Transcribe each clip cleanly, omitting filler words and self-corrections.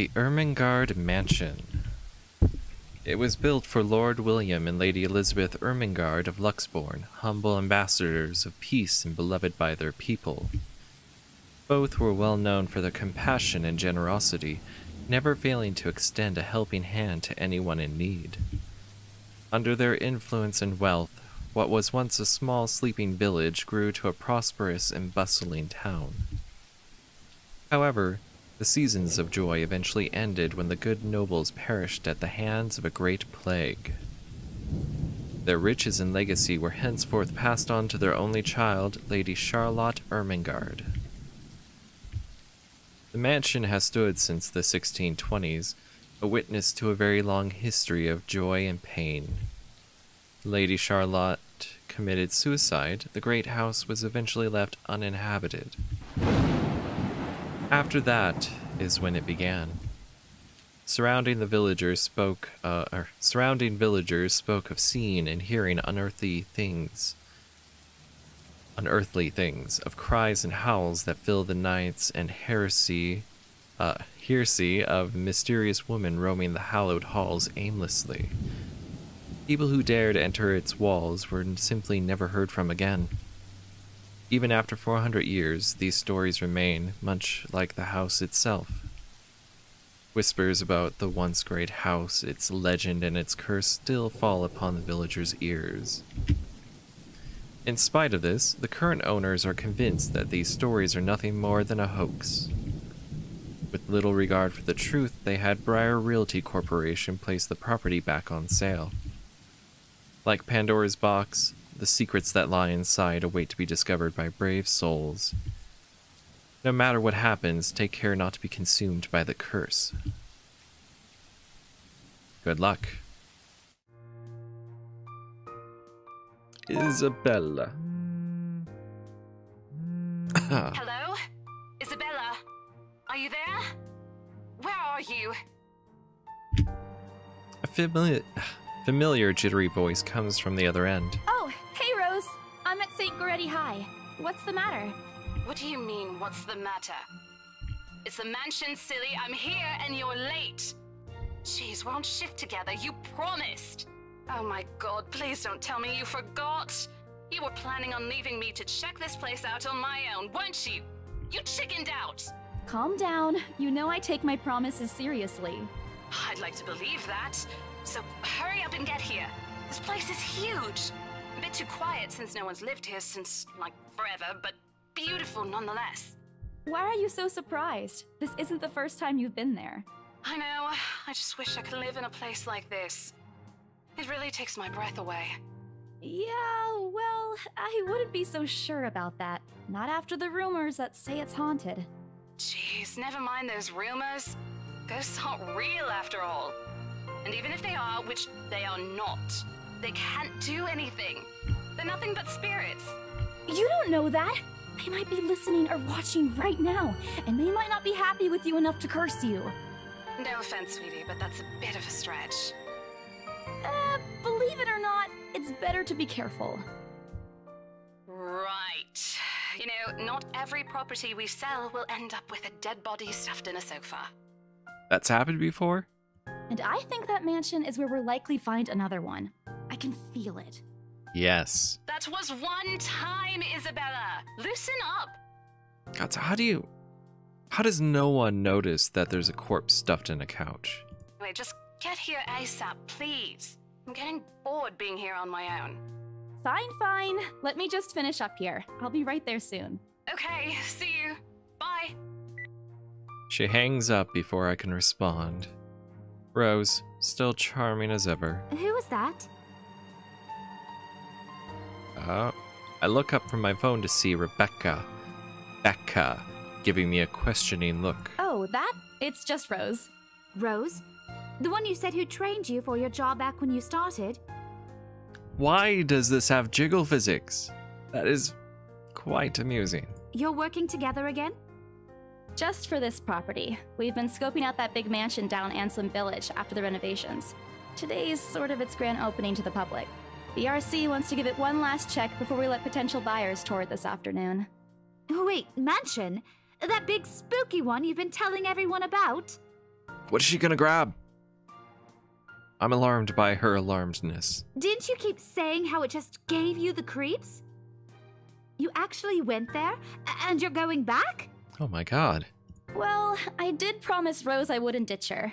The Ermengarde Mansion. It was built for Lord William and Lady Elizabeth Ermengarde of Luxbourne, humble ambassadors of peace and beloved by their people. Both were well known for their compassion and generosity, never failing to extend a helping hand to anyone in need. Under their influence and wealth, what was once a small sleeping village grew to a prosperous and bustling town. However, the seasons of joy eventually ended when the good nobles perished at the hands of a great plague. Their riches and legacy were henceforth passed on to their only child, Lady Charlotte Ermengarde. The mansion has stood since the 1620s, a witness to a very long history of joy and pain. Lady Charlotte committed suicide. The great house was eventually left uninhabited. After that is when it began. Surrounding villagers spoke of seeing and hearing unearthly things, of cries and howls that fill the nights, and hearsay of mysterious women roaming the hallowed halls aimlessly. People who dared enter its walls were simply never heard from again. Even after 400 years, these stories remain, much like the house itself. Whispers about the once great house, its legend, and its curse still fall upon the villagers' ears. In spite of this, the current owners are convinced that these stories are nothing more than a hoax. With little regard for the truth, they had Briar Realty Corporation place the property back on sale. Like Pandora's box, the secrets that lie inside await to be discovered by brave souls. No matter what happens, take care not to be consumed by the curse. Good luck. Isabella. Hello? Isabella? Are you there? Where are you? A familiar jittery voice comes from the other end. Oh, hey Rose. I'm at St. Goretti High. What's the matter? What do you mean, what's the matter? It's the mansion, silly. I'm here and you're late. Jeez, we're on shift together. You promised. Oh my god, please don't tell me you forgot. You were planning on leaving me to check this place out on my own, weren't you? You chickened out. Calm down. You know I take my promises seriously. I'd like to believe that. So hurry up and get here. This place is huge. A bit too quiet since no one's lived here since, like, forever, but beautiful nonetheless. Why are you so surprised? This isn't the first time you've been there. I know. I just wish I could live in a place like this. It really takes my breath away. Yeah, well, I wouldn't be so sure about that. Not after the rumors that say it's haunted. Jeez, never mind those rumors. Ghosts aren't real after all. And even if they are, which they are not, they can't do anything. They're nothing but spirits. You don't know that. They might be listening or watching right now, and they might not be happy with you enough to curse you. No offense, sweetie, but that's a bit of a stretch. Believe it or not, it's better to be careful. Right. You know, not every property we sell will end up with a dead body stuffed in a sofa. That's happened before? And I think that mansion is where we'll likely find another one. I can feel it. Yes. That was one time, Isabella. Loosen up. God, so how does no one notice that there's a corpse stuffed in a couch? Wait, just get here ASAP, please. I'm getting bored being here on my own. Fine. Let me just finish up here. I'll be right there soon. Okay, see you. Bye. She hangs up before I can respond. Rose, still charming as ever. Who was that? I look up from my phone to see Rebecca, giving me a questioning look. Oh, that? It's just Rose. Rose? The one you said who trained you for your job back when you started? Why does this have jiggle physics? That is quite amusing. You're working together again? Just for this property. We've been scoping out that big mansion down Anselm Village after the renovations. Today's sort of its grand opening to the public. The RC wants to give it one last check before we let potential buyers tour it this afternoon. Oh wait, mansion? That big spooky one you've been telling everyone about? What is she gonna grab? I'm alarmed by her alarmedness. Didn't you keep saying how it just gave you the creeps? You actually went there? And you're going back? Oh my god. Well, I did promise Rose I wouldn't ditch her.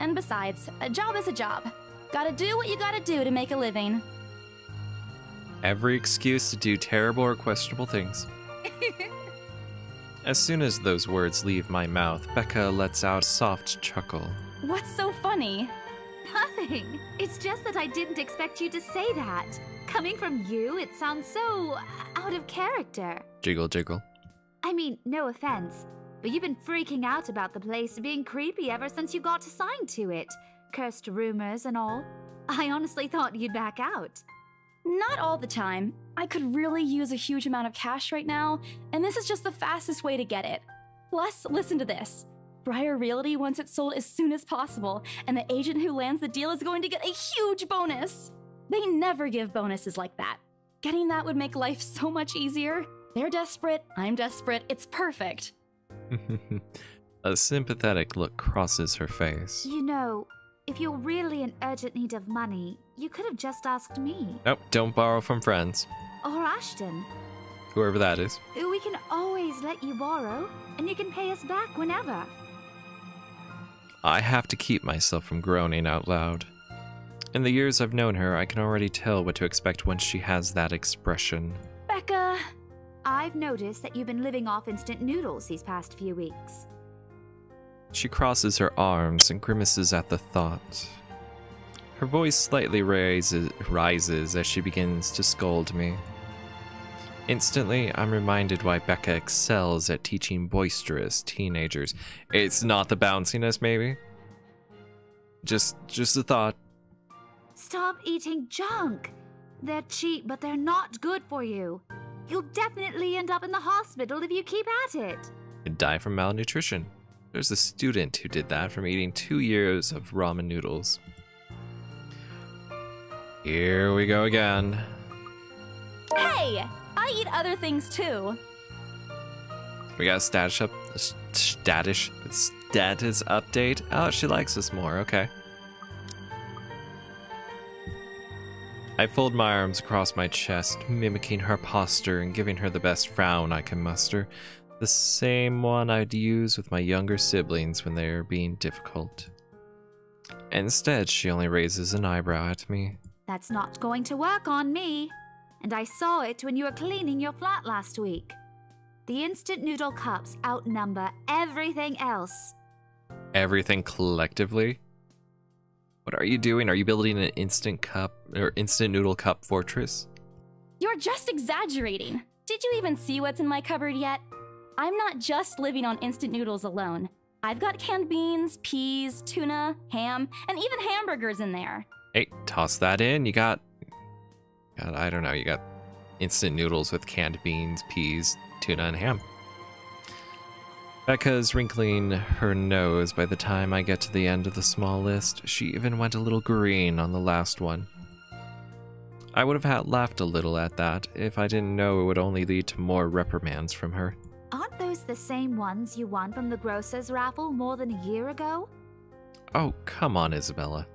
And besides, a job is a job. Gotta do what you gotta do to make a living. Every excuse to do terrible or questionable things. As soon as those words leave my mouth, Becca lets out a soft chuckle. What's so funny? Nothing. It's just that I didn't expect you to say that. Coming from you, it sounds so out of character. Jiggle, jiggle. I mean, no offense, but you've been freaking out about the place being creepy ever since you got assigned to it. Cursed rumors and all. I honestly thought you'd back out. Not all the time. I could really use a huge amount of cash right now, and this is just the fastest way to get it. Plus, listen to this. Briar Realty wants it sold as soon as possible, and the agent who lands the deal is going to get a huge bonus. They never give bonuses like that. Getting that would make life so much easier. They're desperate, I'm desperate, it's perfect. A sympathetic look crosses her face. You know, if you're really in urgent need of money, you could have just asked me. Oh, don't borrow from friends. Or Ashton. Whoever that is. We can always let you borrow, and you can pay us back whenever. I have to keep myself from groaning out loud. In the years I've known her, I can already tell what to expect when she has that expression. Becca! I've noticed that you've been living off instant noodles these past few weeks. She crosses her arms and grimaces at the thought. Her voice slightly rises as she begins to scold me. Instantly, I'm reminded why Becca excels at teaching boisterous teenagers. It's not the bounciness, maybe? Just a thought. Stop eating junk. They're cheap, but they're not good for you. You'll definitely end up in the hospital if you keep at it. I'd die from malnutrition. There's a student who did that from eating 2 years of ramen noodles. Here we go again. Hey! I eat other things too. We got a status update. Oh, she likes us more. Okay. I fold my arms across my chest, mimicking her posture and giving her the best frown I can muster. The same one I'd use with my younger siblings when they are being difficult. Instead, she only raises an eyebrow at me. That's not going to work on me. And I saw it when you were cleaning your flat last week. The instant noodle cups outnumber everything else. Everything collectively? What are you doing? Are you building an instant noodle cup fortress? You're just exaggerating. Did you even see what's in my cupboard yet? I'm not just living on instant noodles alone. I've got canned beans, peas, tuna, ham, and even hamburgers in there. Hey, toss that in. You got, I don't know, you got instant noodles with canned beans, peas, tuna, and ham. Becca's wrinkling her nose by the time I get to the end of the small list. She even went a little green on the last one. I would have laughed a little at that if I didn't know it would only lead to more reprimands from her. Aren't those the same ones you won from the grocer's raffle more than a year ago? Oh, come on, Isabella.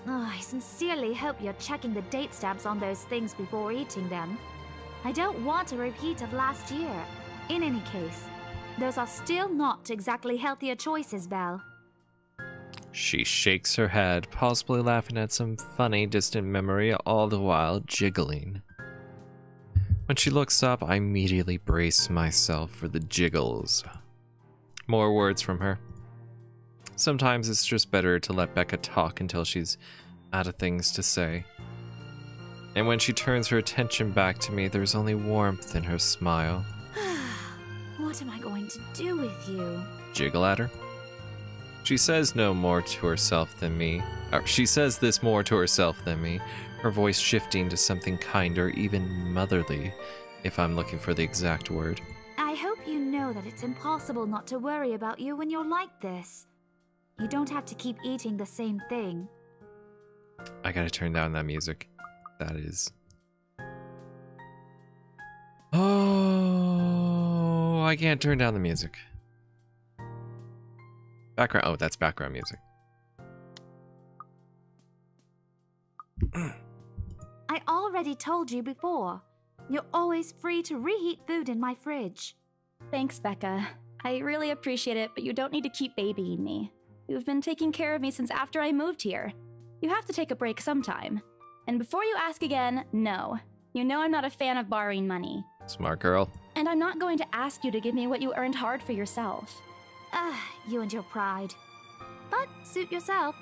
Oh, I sincerely hope you're checking the date stamps on those things before eating them. I don't want a repeat of last year. In any case, those are still not exactly healthier choices, Belle. She shakes her head, possibly laughing at some funny, distant memory, all the while jiggling. When she looks up, I immediately brace myself for the jiggles. More words from her. Sometimes it's just better to let Becca talk until she's out of things to say. And when she turns her attention back to me, there's only warmth in her smile. What am I going to do with you? Jiggle at her. She says no more to herself than me. Or she says this more to herself than me, her voice shifting to something kinder, even motherly, if I'm looking for the exact word. I hope you know that it's impossible not to worry about you when you're like this. You don't have to keep eating the same thing. I gotta turn down that music. That is... Oh, I can't turn down the music. Background. Oh, that's background music. I already told you before. You're always free to reheat food in my fridge. Thanks, Becca. I really appreciate it, but you don't need to keep babying me. You've been taking care of me since after I moved here. You have to take a break sometime. And before you ask again, no. You know I'm not a fan of borrowing money. Smart girl. And I'm not going to ask you to give me what you earned hard for yourself. You and your pride. But suit yourself.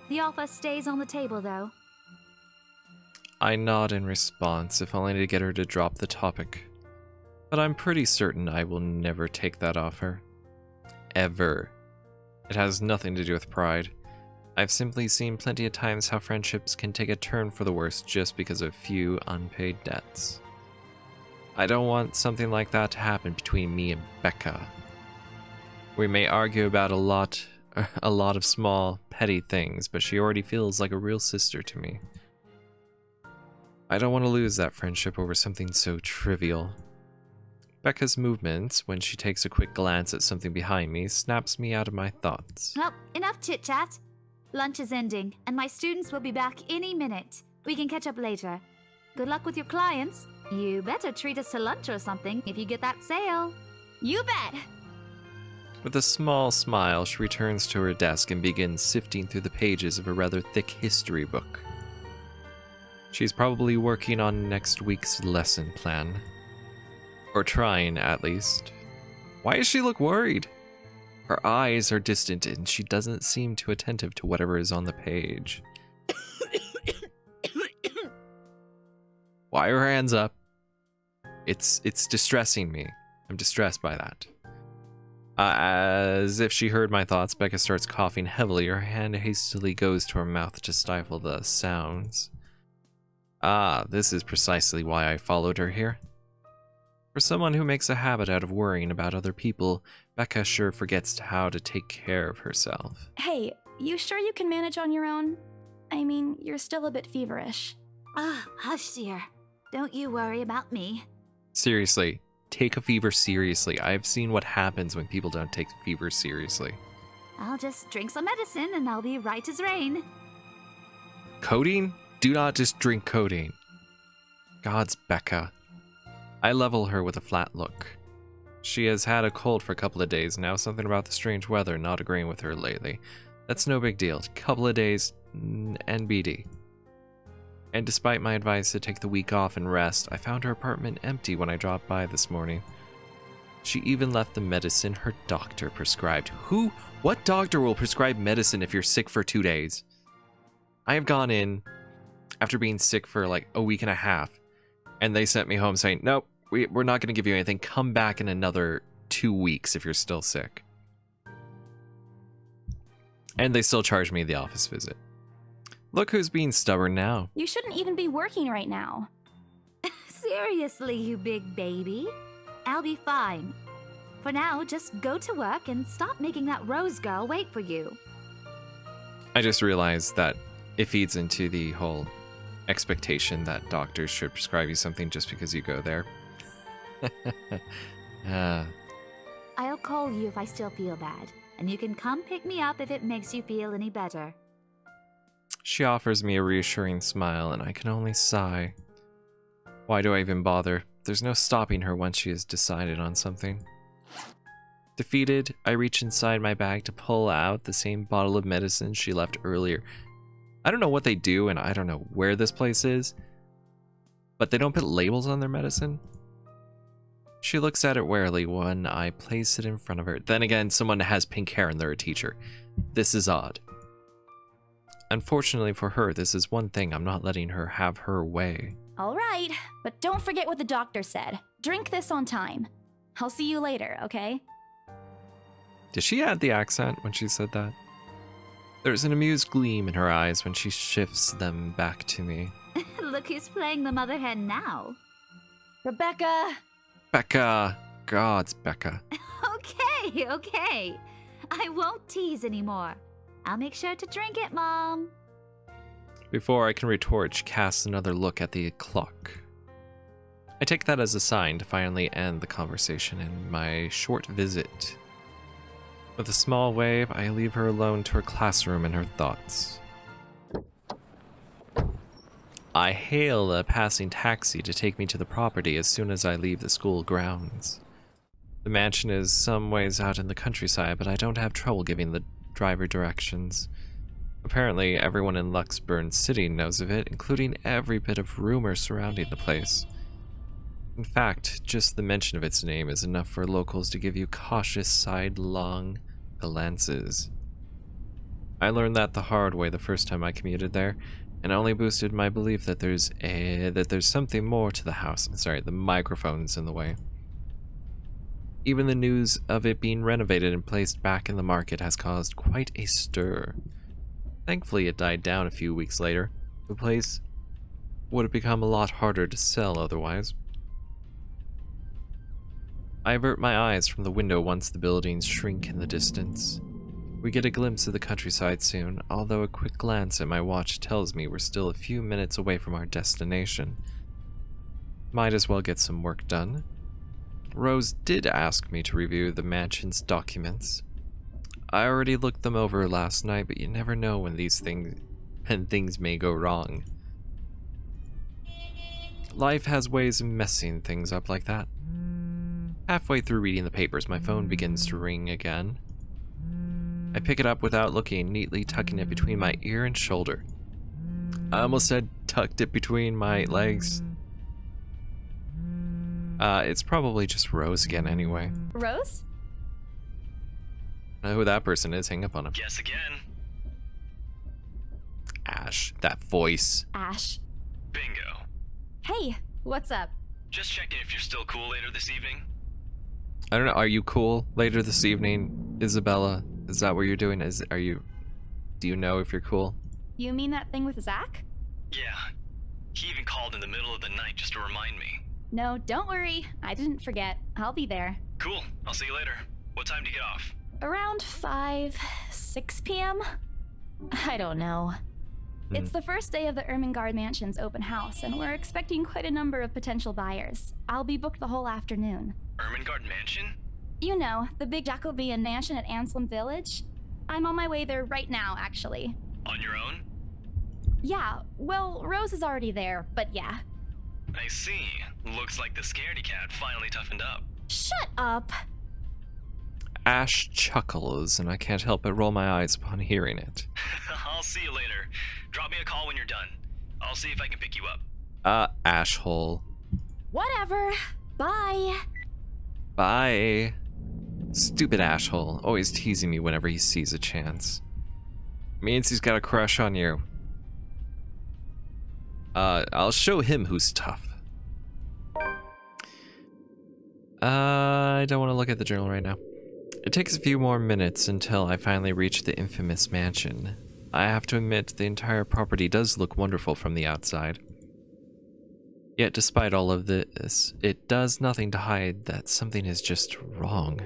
The offer stays on the table, though. I nod in response, if only to get her to drop the topic. But I'm pretty certain I will never take that offer. Ever. It has nothing to do with pride. I've simply seen plenty of times how friendships can take a turn for the worse just because of a few unpaid debts. I don't want something like that to happen between me and Becca. We may argue about a lot of small, petty things, but she already feels like a real sister to me. I don't want to lose that friendship over something so trivial. Becca's movements, when she takes a quick glance at something behind me, snaps me out of my thoughts. Well, enough chit-chat. Lunch is ending, and my students will be back any minute. We can catch up later. Good luck with your clients. You better treat us to lunch or something if you get that sale. You bet! With a small smile, she returns to her desk and begins sifting through the pages of a rather thick history book. She's probably working on next week's lesson plan. Or trying, at least. Why does she look worried? Her eyes are distant and she doesn't seem too attentive to whatever is on the page. Why are her hands up? It's distressing me. I'm distressed by that. As if she heard my thoughts, Becca starts coughing heavily. Her hand hastily goes to her mouth to stifle the sounds. This is precisely why I followed her here. For someone who makes a habit out of worrying about other people, Becca sure forgets how to take care of herself. Hey, you sure you can manage on your own? I mean, you're still a bit feverish. Hush, dear. Don't you worry about me. Seriously, take a fever seriously. I've seen what happens when people don't take fever seriously. I'll just drink some medicine and I'll be right as rain. Codeine? Do not just drink codeine. Gods, Becca. I level her with a flat look. She has had a cold for a couple of days now, something about the strange weather not agreeing with her lately. That's no big deal. Couple of days, NBD. And despite my advice to take the week off and rest, I found her apartment empty when I dropped by this morning. She even left the medicine her doctor prescribed. What doctor will prescribe medicine if you're sick for 2 days? I have gone in after being sick for like a week and a half, and they sent me home saying, nope, we're not going to give you anything. Come back in another 2 weeks if you're still sick. And they still charge me the office visit. Look who's being stubborn now. You shouldn't even be working right now. Seriously, you big baby. I'll be fine. For now, just go to work and stop making that Rose girl wait for you. I just realized that it feeds into the whole expectation that doctors should prescribe you something just because you go there. I'll call you if I still feel bad, and you can come pick me up if it makes you feel any better. She offers me a reassuring smile, and I can only sigh. Why do I even bother? There's no stopping her once she has decided on something. Defeated, I reach inside my bag to pull out the same bottle of medicine she left earlier. I don't know what they do, and I don't know where this place is, but they don't put labels on their medicine. She looks at it warily when I place it in front of her. Then again, someone has pink hair and they're a teacher. This is odd. Unfortunately for her, this is one thing I'm not letting her have her way. All right, but don't forget what the doctor said. Drink this on time. I'll see you later, okay? Did she add the accent when she said that? There's an amused gleam in her eyes when she shifts them back to me. Look who's playing the mother hen now. Rebecca! Becca! Gods, Becca. Okay. I won't tease anymore. I'll make sure to drink it, Mom. Before I can retort, she casts another look at the clock. I take that as a sign to finally end the conversation and my short visit. With a small wave, I leave her alone to her classroom and her thoughts. I hail a passing taxi to take me to the property as soon as I leave the school grounds. The mansion is some ways out in the countryside, but I don't have trouble giving the driver directions. Apparently, everyone in Luxburn City knows of it, including every bit of rumor surrounding the place. In fact, just the mention of its name is enough for locals to give you cautious sidelong glances. I learned that the hard way the first time I commuted there, and only boosted my belief that there's something more to the house. Sorry, the microphone's in the way. Even the news of it being renovated and placed back in the market has caused quite a stir. Thankfully, it died down a few weeks later. The place would have become a lot harder to sell otherwise. I avert my eyes from the window once the buildings shrink in the distance. We get a glimpse of the countryside soon, although a quick glance at my watch tells me we're still a few minutes away from our destination. Might as well get some work done. Rose did ask me to review the mansion's documents. I already looked them over last night, but you never know when things may go wrong. Life has ways of messing things up like that. Halfway through reading the papers, my phone begins to ring again. I pick it up without looking, neatly tucking it between my ear and shoulder. I almost said tucked it between my legs. It's probably just Rose again anyway. Rose? I know who that person is, hang up on him. Guess again. Ash, that voice. Ash. Bingo. Hey, what's up? Just checking if you're still cool later this evening. I don't know, are you cool later this evening, Isabella? Is that what you're doing? Do you know if you're cool? You mean that thing with Zach? Yeah. He even called in the middle of the night just to remind me. No, don't worry. I didn't forget. I'll be there. Cool. I'll see you later. What time do you get off? Around 6 p.m.? I don't know. It's the first day of the Ermengarde Mansion's open house, and we're expecting quite a number of potential buyers. I'll be booked the whole afternoon. Ermengarde Mansion? You know, the big Jacobean mansion at Anselm Village. I'm on my way there right now, actually. On your own? Yeah, well, Rose is already there, but yeah. I see. Looks like the scaredy cat finally toughened up. Shut up! Ash chuckles, and I can't help but roll my eyes upon hearing it. I'll see you later. Drop me a call when you're done. I'll see if I can pick you up. Ashhole. Whatever. Bye. Bye. Stupid Ashhole, always teasing me whenever he sees a chance. Means he's got a crush on you. I'll show him who's tough. I don't want to look at the journal right now. It takes a few more minutes until I finally reach the infamous mansion. I have to admit, the entire property does look wonderful from the outside. Yet despite all of this, it does nothing to hide that something is just wrong.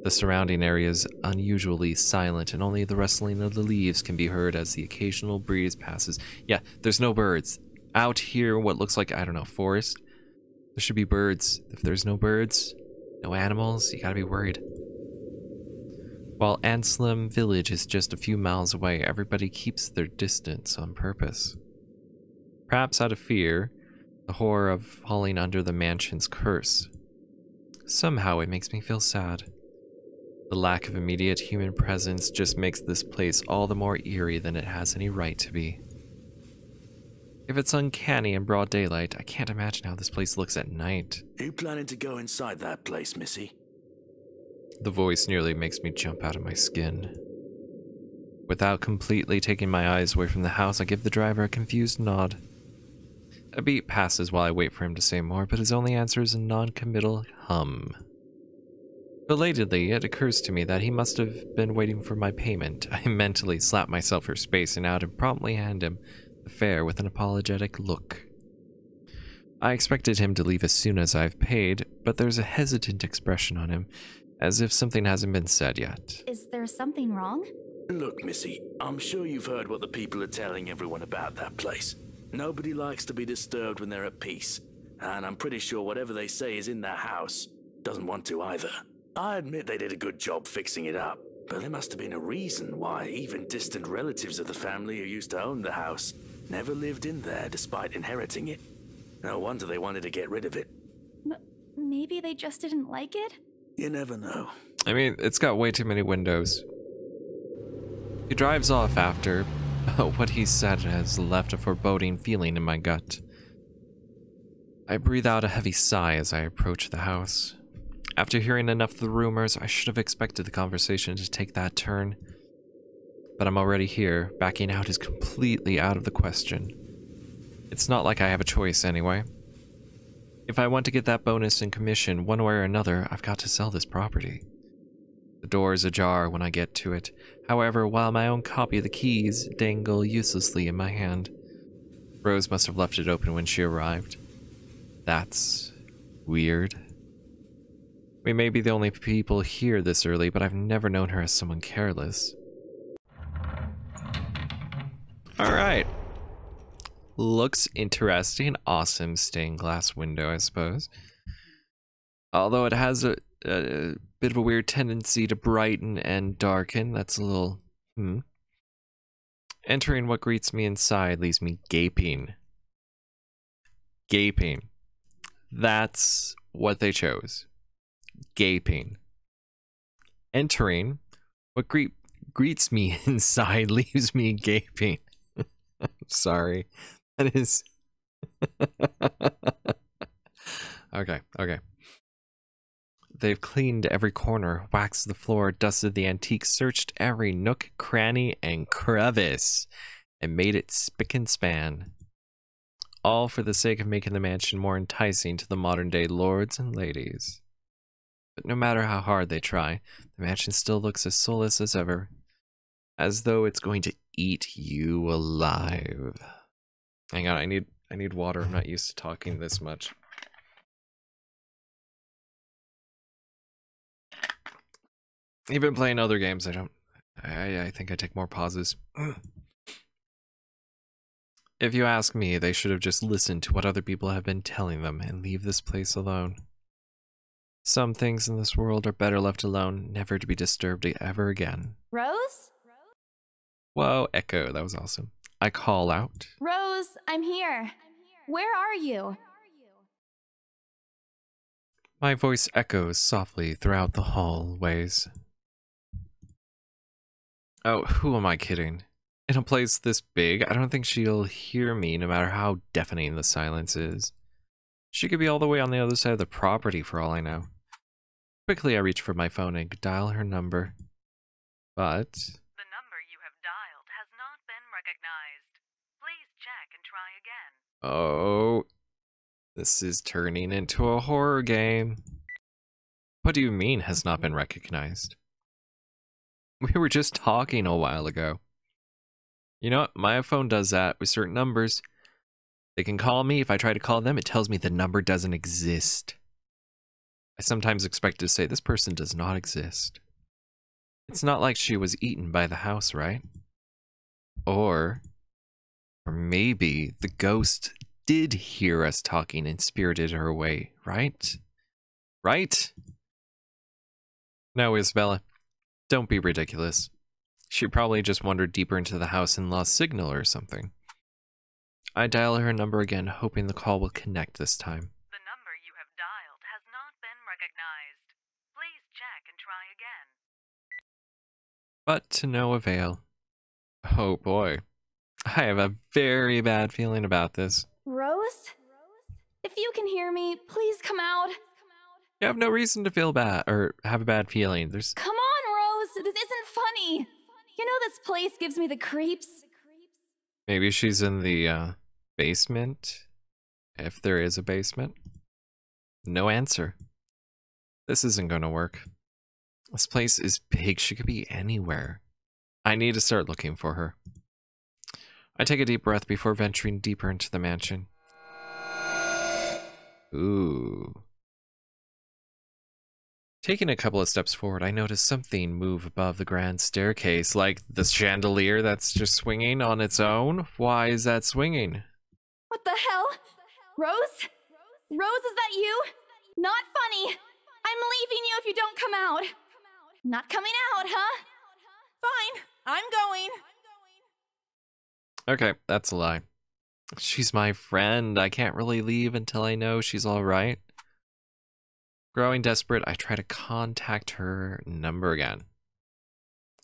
The surrounding area is unusually silent, and only the rustling of the leaves can be heard as the occasional breeze passes. Yeah, there's no birds. Out here, what looks like, I don't know, forest? There should be birds. If there's no birds, no animals, you gotta be worried. While Anselm Village is just a few miles away, everybody keeps their distance on purpose. Perhaps out of fear, the horror of falling under the mansion's curse. Somehow it makes me feel sad. The lack of immediate human presence just makes this place all the more eerie than it has any right to be. If it's uncanny in broad daylight, I can't imagine how this place looks at night. Are you planning to go inside that place, Missy? The voice nearly makes me jump out of my skin. Without completely taking my eyes away from the house, I give the driver a confused nod. A beat passes while I wait for him to say more, but his only answer is a non-committal hum. Belatedly, it occurs to me that he must have been waiting for my payment. I mentally slap myself for spacing out and promptly hand him the fare with an apologetic look. I expected him to leave as soon as I've paid, but there's a hesitant expression on him, as if something hasn't been said yet. Is there something wrong? Look, Missy, I'm sure you've heard what the people are telling everyone about that place. Nobody likes to be disturbed when they're at peace, and I'm pretty sure whatever they say is in that house doesn't want to either. I admit they did a good job fixing it up, but there must have been a reason why even distant relatives of the family who used to own the house never lived in there despite inheriting it. No wonder they wanted to get rid of it. Maybe they just didn't like it? You never know. I mean, it's got way too many windows. He drives off after what he said has left a foreboding feeling in my gut. I breathe out a heavy sigh as I approach the house. After hearing enough of the rumors, I should have expected the conversation to take that turn. But I'm already here. Backing out is completely out of the question. It's not like I have a choice anyway. If I want to get that bonus and commission one way or another, I've got to sell this property. The door is ajar when I get to it. However, while my own copy of the keys dangle uselessly in my hand, Rose must have left it open when she arrived. That's weird. We may be the only people here this early, but I've never known her as someone careless. Alright. Looks interesting. Awesome stained glass window, I suppose. Although it has a bit of a weird tendency to brighten and darken. That's a little... Entering what greets me inside leaves me gaping. Gaping. That's what they chose. Gaping. Entering what greets me inside leaves me gaping. Sorry. That is... Okay. They've cleaned every corner, waxed the floor, dusted the antique, searched every nook, cranny, and crevice, and made it spick and span. All for the sake of making the mansion more enticing to the modern-day lords and ladies. But no matter how hard they try, the mansion still looks as soulless as ever, as though it's going to eat you alive. Hang on, I need water. I'm not used to talking this much. Even playing other games, I think I take more pauses. If you ask me, they should have just listened to what other people have been telling them and leave this place alone. Some things in this world are better left alone, never to be disturbed ever again. Rose? Whoa, Echo, that was awesome. I call out. Rose, I'm here. Where are you? My voice echoes softly throughout the hallways. Oh, who am I kidding? In a place this big, I don't think she'll hear me no matter how deafening the silence is. She could be all the way on the other side of the property for all I know. Quickly, I reach for my phone and dial her number. But... The number you have dialed has not been recognized. Please check and try again. Oh... This is turning into a horror game. What do you mean has not been recognized? We were just talking a while ago. You know what? My phone does that with certain numbers. They can call me. If I try to call them, it tells me the number doesn't exist. I sometimes expect to say, this person does not exist. It's not like she was eaten by the house, right? Or maybe the ghost did hear us talking and spirited her away, right? Right? No, Isabella. Don't be ridiculous. She probably just wandered deeper into the house and lost signal or something. I dial her number again, hoping the call will connect this time. The number you have dialed has not been recognized. Please check and try again. But to no avail. Oh boy. I have a very bad feeling about this. Rose? If you can hear me, please come out. You have no reason to feel bad or have a bad feeling. There's... Come on, Rose. This isn't funny. You know this place gives me the creeps. Maybe she's in the basement? If there is a basement? No answer. This isn't gonna work. This place is big. She could be anywhere. I need to start looking for her. I take a deep breath before venturing deeper into the mansion. Ooh. Taking a couple of steps forward, I notice something move above the grand staircase, like the chandelier that's just swinging on its own. Why is that swinging? What the hell? Rose? Rose, is that you? Not funny. I'm leaving you if you don't come out. Not coming out, huh? Fine, I'm going. Okay, that's a lie. She's my friend. I can't really leave until I know she's all right. Growing desperate, I try to contact her number again.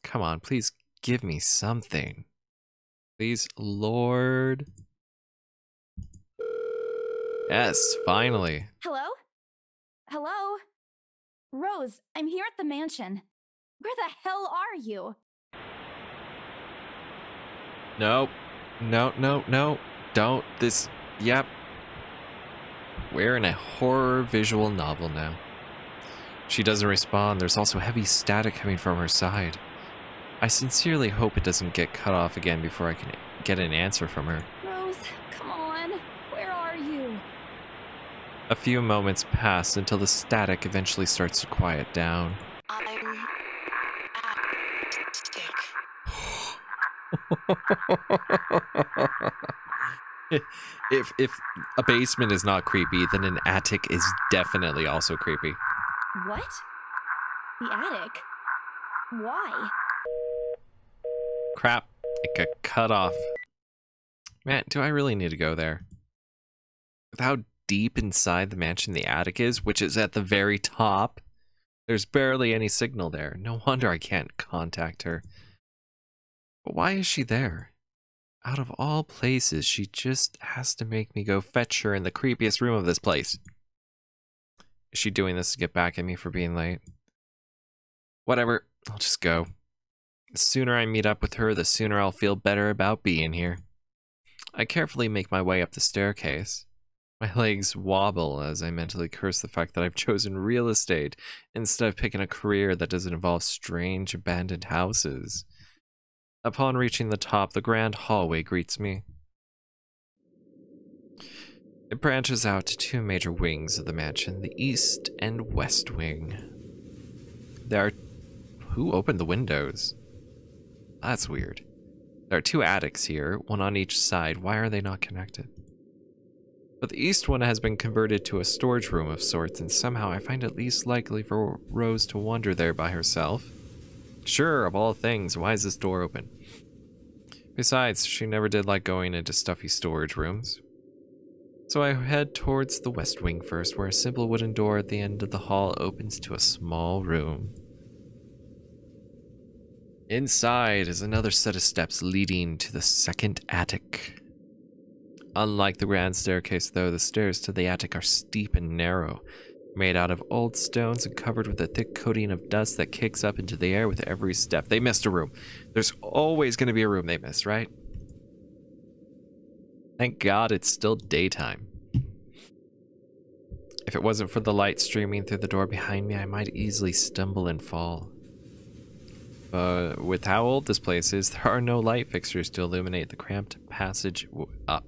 Come on, please give me something. Please, Lord. Yes, finally. Hello? Hello? Rose, I'm here at the mansion. Where the hell are you? Nope. No. Don't. This. Yep. We're in a horror visual novel now. She doesn't respond. There's also heavy static coming from her side. I sincerely hope it doesn't get cut off again before I can get an answer from her. Rose, come on. Where are you? A few moments pass until the static eventually starts to quiet down. I'm attic. If a basement is not creepy, then an attic is definitely also creepy. What? The attic? Why? Crap. It got cut off. Man, do I really need to go there? With how deep inside the mansion the attic is, which is at the very top, there's barely any signal there. No wonder I can't contact her. But why is she there? Out of all places, she just has to make me go fetch her in the creepiest room of this place. Is she doing this to get back at me for being late? Whatever, I'll just go. The sooner I meet up with her, the sooner I'll feel better about being here. I carefully make my way up the staircase. My legs wobble as I mentally curse the fact that I've chosen real estate instead of picking a career that doesn't involve strange abandoned houses. Upon reaching the top, the grand hallway greets me. It branches out to two major wings of the mansion, the east and west wing. Who opened the windows? That's weird. There are two attics here, one on each side. Why are they not connected? But the east one has been converted to a storage room of sorts, and somehow I find it least likely for Rose to wander there by herself. Sure, of all things, why is this door open? Besides, she never did like going into stuffy storage rooms. So I head towards the west wing first, where a simple wooden door at the end of the hall opens to a small room. Inside is another set of steps leading to the second attic. Unlike the grand staircase, though, the stairs to the attic are steep and narrow, made out of old stones and covered with a thick coating of dust that kicks up into the air with every step. They missed a room. There's always going to be a room they missed, right? Thank God it's still daytime. If it wasn't for the light streaming through the door behind me, I might easily stumble and fall. But with how old this place is, there are no light fixtures to illuminate the cramped passage up.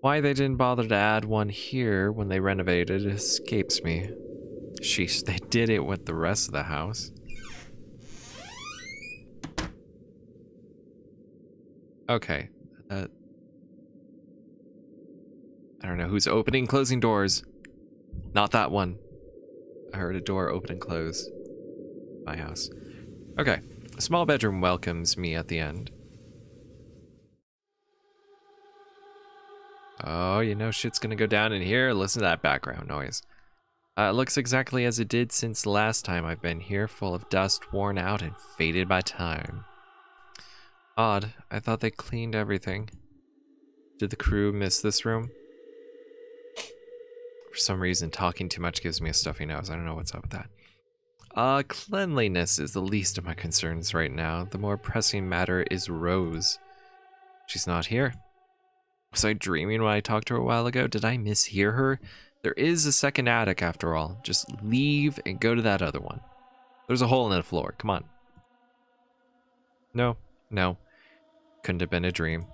Why they didn't bother to add one here when they renovated escapes me. Sheesh, they did it with the rest of the house. Okay. I don't know who's opening, closing doors. Not that one. I heard a door open and close. My house. Okay. A small bedroom welcomes me at the end. Oh, you know shit's gonna go down in here. Listen to that background noise. It looks exactly as it did since the last time I've been here, full of dust, worn out, and faded by time. Odd. I thought they cleaned everything. Did the crew miss this room? For some reason, talking too much gives me a stuffy nose. I don't know what's up with that. Cleanliness is the least of my concerns right now. The more pressing matter is Rose. She's not here. Was I dreaming when I talked to her a while ago? Did I mishear her? There is a second attic after all. Just leave and go to that other one. There's a hole in the floor. Come on. No. Couldn't have been a dream.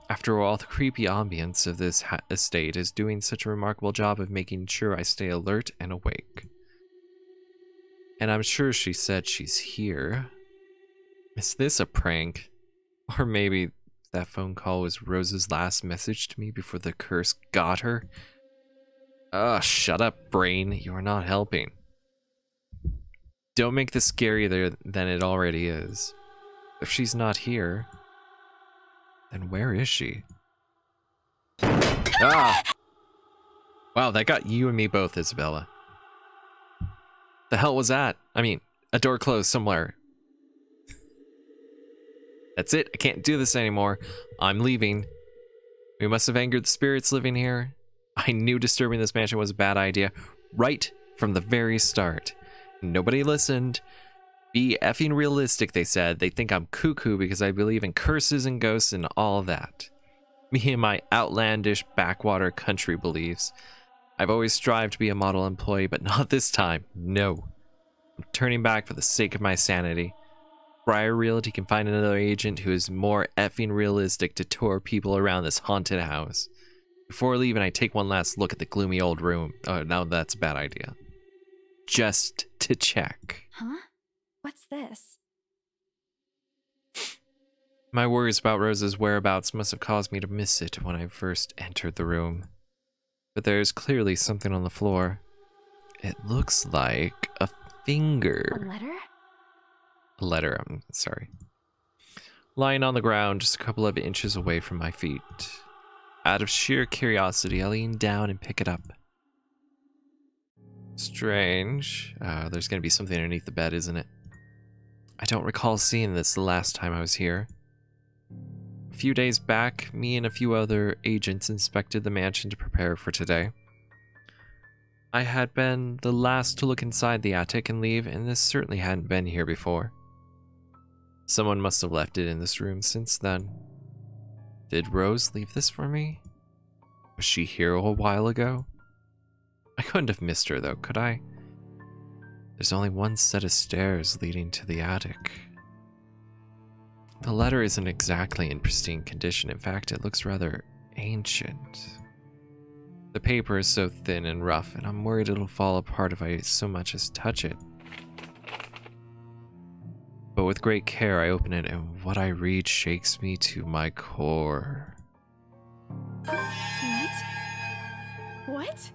After all, the creepy ambience of this estate is doing such a remarkable job of making sure I stay alert and awake. And I'm sure she said she's here. Is this a prank? Or maybe that phone call was Rose's last message to me before the curse got her? Ugh, shut up, brain. You are not helping. Don't make this scarier than it already is. If she's not here, then where is she? Ah! Wow, that got you and me both, Isabella. The hell was that? I mean, a door closed somewhere. That's it. I can't do this anymore. I'm leaving. We must have angered the spirits living here. I knew disturbing this mansion was a bad idea right from the very start. Nobody listened. Be effing realistic, they said. They think I'm cuckoo because I believe in curses and ghosts and all that. Me and my outlandish backwater country beliefs. I've always strived to be a model employee, but not this time. No. I'm turning back for the sake of my sanity. Briar Realty can find another agent who is more effing realistic to tour people around this haunted house. Before leaving, I take one last look at the gloomy old room. Oh, now that's a bad idea. Just to check. Huh? What's this? My worries about Rose's whereabouts must have caused me to miss it when I first entered the room. But there's clearly something on the floor. It looks like a finger. A letter? A letter, I'm sorry. Lying on the ground just a couple of inches away from my feet. Out of sheer curiosity, I lean down and pick it up. Strange. There's gonna be something underneath the bed, isn't it? I don't recall seeing this the last time I was here. A few days back, me and a few other agents inspected the mansion to prepare for today. I had been the last to look inside the attic and leave, and this certainly hadn't been here before. Someone must have left it in this room since then. Did Rose leave this for me? Was she here a while ago? I couldn't have missed her though, could I? There's only one set of stairs leading to the attic. The letter isn't exactly in pristine condition. In fact, it looks rather ancient. The paper is so thin and rough, and I'm worried it'll fall apart if I so much as touch it. But with great care, I open it, and what I read shakes me to my core. What?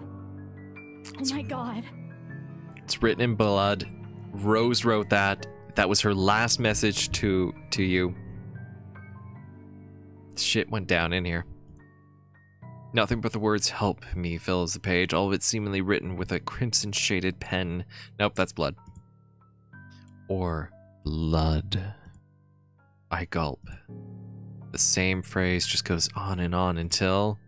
Oh my god. It's written in blood. Rose wrote that. That was her last message to you. Shit went down in here. Nothing but the words "help me" fills the page, all of it seemingly written with a crimson shaded pen. Nope, that's blood. Or blood. I gulp. The same phrase just goes on and on until...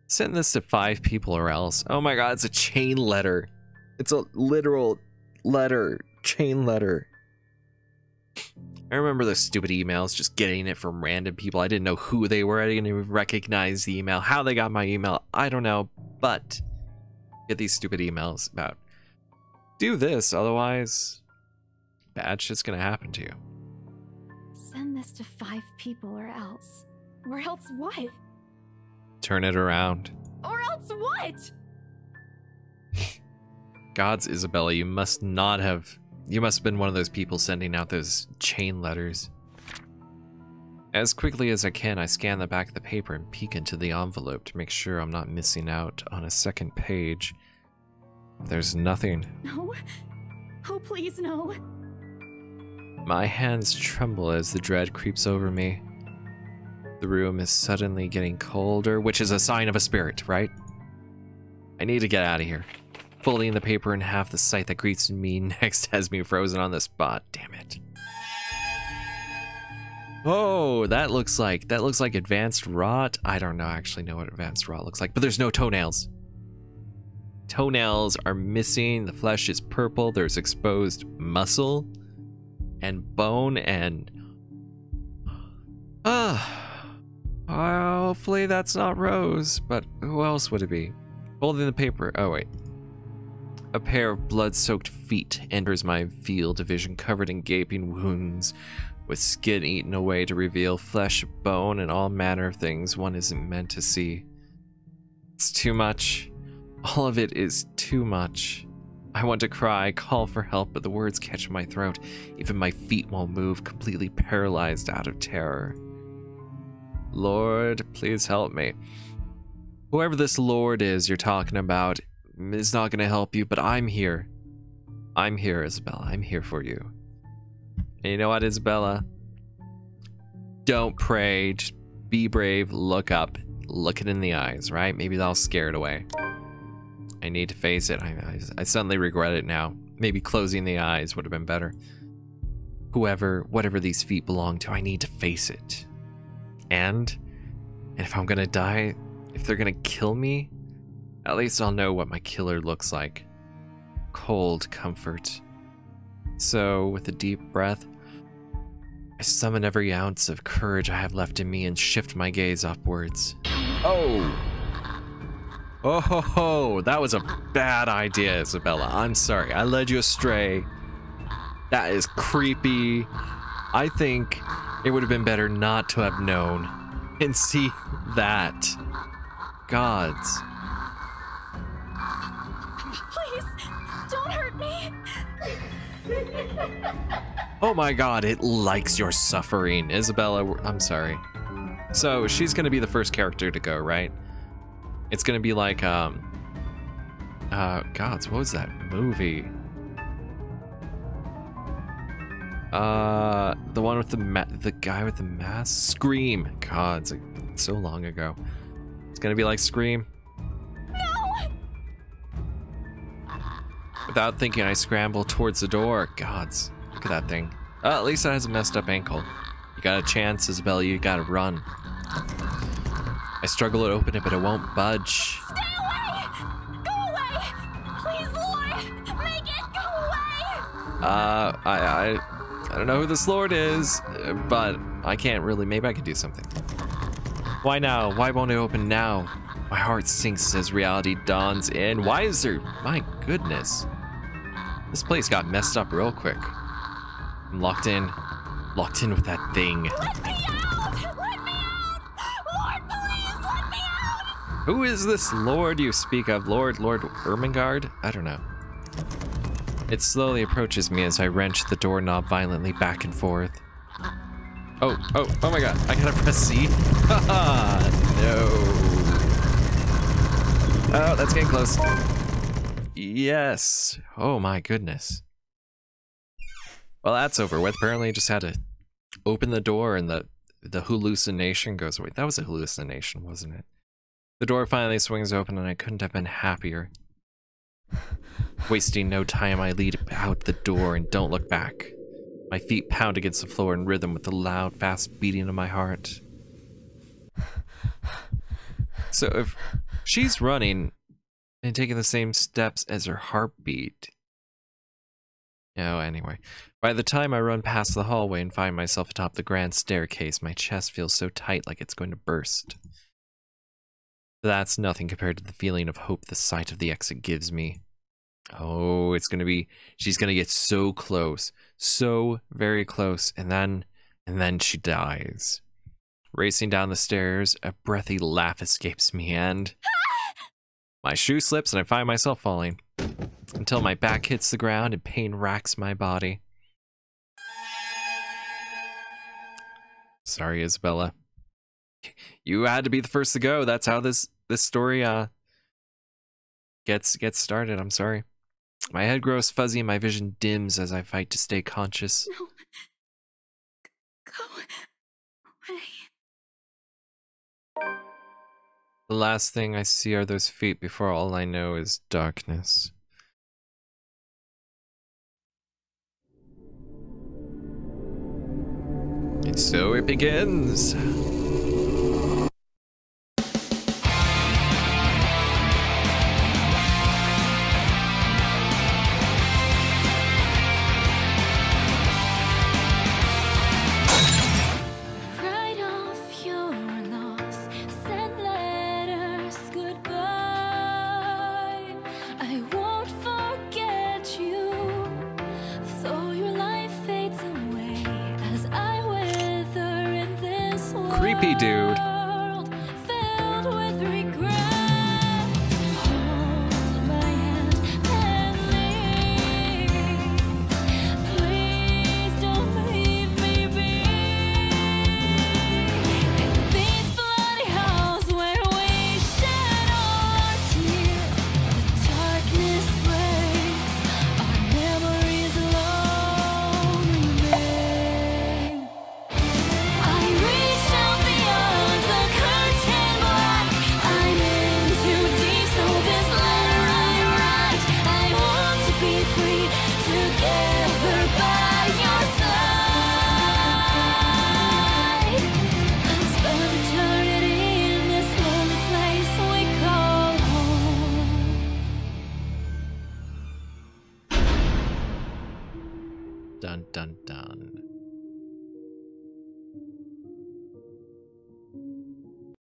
Send this to 5 people or else. Oh my god, it's a chain letter. It's a literal letter. Chain letter. I remember those stupid emails, just getting it from random people. I didn't know who they were. I didn't even recognize the email. How they got my email, I don't know. But get these stupid emails about do this, otherwise bad shit's gonna happen to you. Send this to 5 people or else. Or else what? Turn it around. Or else what? Gods, Isabella, you must have been one of those people sending out those chain letters. As quickly as I can, I scan the back of the paper and peek into the envelope to make sure I'm not missing out on a second page. There's nothing. No. Oh, please, no. My hands tremble as the dread creeps over me. The room is suddenly getting colder, which is a sign of a spirit, right? I need to get out of here. Folding the paper in half, the sight that greets me next has me frozen on the spot. Damn it. Oh, that looks like advanced rot. I don't actually know what advanced rot looks like, but there's no toenails. Toenails are missing. The flesh is purple. There's exposed muscle and bone and... hopefully that's not Rose, but who else would it be? Folding the paper. Oh, wait. A pair of blood-soaked feet enters my field of vision, covered in gaping wounds, with skin eaten away to reveal flesh, bone, and all manner of things one isn't meant to see. It's too much. All of it is too much. I want to cry, call for help, but the words catch my throat. Even my feet won't move, completely paralyzed out of terror. Lord, please help me. Whoever this lord is you're talking about is not going to help you, but I'm here. I'm here, Isabella. I'm here for you. And you know what, Isabella? Don't pray. Just be brave. Look up. Look it in the eyes, right? Maybe that'll scare it away. I need to face it. I suddenly regret it now. Maybe closing the eyes would have been better. Whatever these feet belong to, I need to face it. And if I'm gonna die, if they're gonna kill me, at least I'll know what my killer looks like. Cold comfort. So, with a deep breath, I summon every ounce of courage I have left in me and shift my gaze upwards. Oh! Oh ho ho! That was a bad idea, Isabella. I'm sorry. I led you astray. That is creepy. I think it would have been better not to have known. And see that. Gods. Please, don't hurt me. Oh my god, it likes your suffering. Isabella, I'm sorry. So, she's gonna be the first character to go, right? It's gonna be like, gods, what was that movie? The one with the guy with the mask? Scream. God, it's like so long ago. It's gonna be like Scream. No! Without thinking, I scramble towards the door. Gods, look at that thing. At least it has a messed up ankle. You got a chance, Isabella, you gotta run. I struggle to open it, but it won't budge. Stay away! Go away! Please, Lord! Make it go away! I don't know who this lord is, but I can't really. Maybe I could do something. Why now? Why won't it open now? My heart sinks as reality dawns in. Why is there? My goodness. This place got messed up real quick. I'm locked in with that thing. Let me out! Let me out! Lord, please, let me out! Who is this lord you speak of? Lord Ermengarde? I don't know. It slowly approaches me as I wrench the doorknob violently back and forth. Oh my god, I gotta press C? Haha, no. Oh, that's getting close. Yes. Oh my goodness. Well, that's over with. Apparently I just had to open the door and the hallucination goes away. That was a hallucination, wasn't it? The door finally swings open and I couldn't have been happier. Wasting no time, I lead out the door and don't look back. My feet pound against the floor in rhythm with the loud, fast beating of my heart. So if she's running and taking the same steps as her heartbeat... Oh, anyway. By the time I run past the hallway and find myself atop the grand staircase, my chest feels so tight like it's going to burst. That's nothing compared to the feeling of hope the sight of the exit gives me. Oh, she's gonna get so close, so very close, and then she dies. Racing down the stairs, a breathy laugh escapes me and my shoe slips and I find myself falling until my back hits the ground and pain racks my body. Sorry, Isabella. You had to be the first to go. That's how this story gets started. I'm sorry. My head grows fuzzy and my vision dims as I fight to stay conscious. No. Go away. The last thing I see are those feet before all I know is darkness. And so it begins. Creepy dude. Dun dun dun.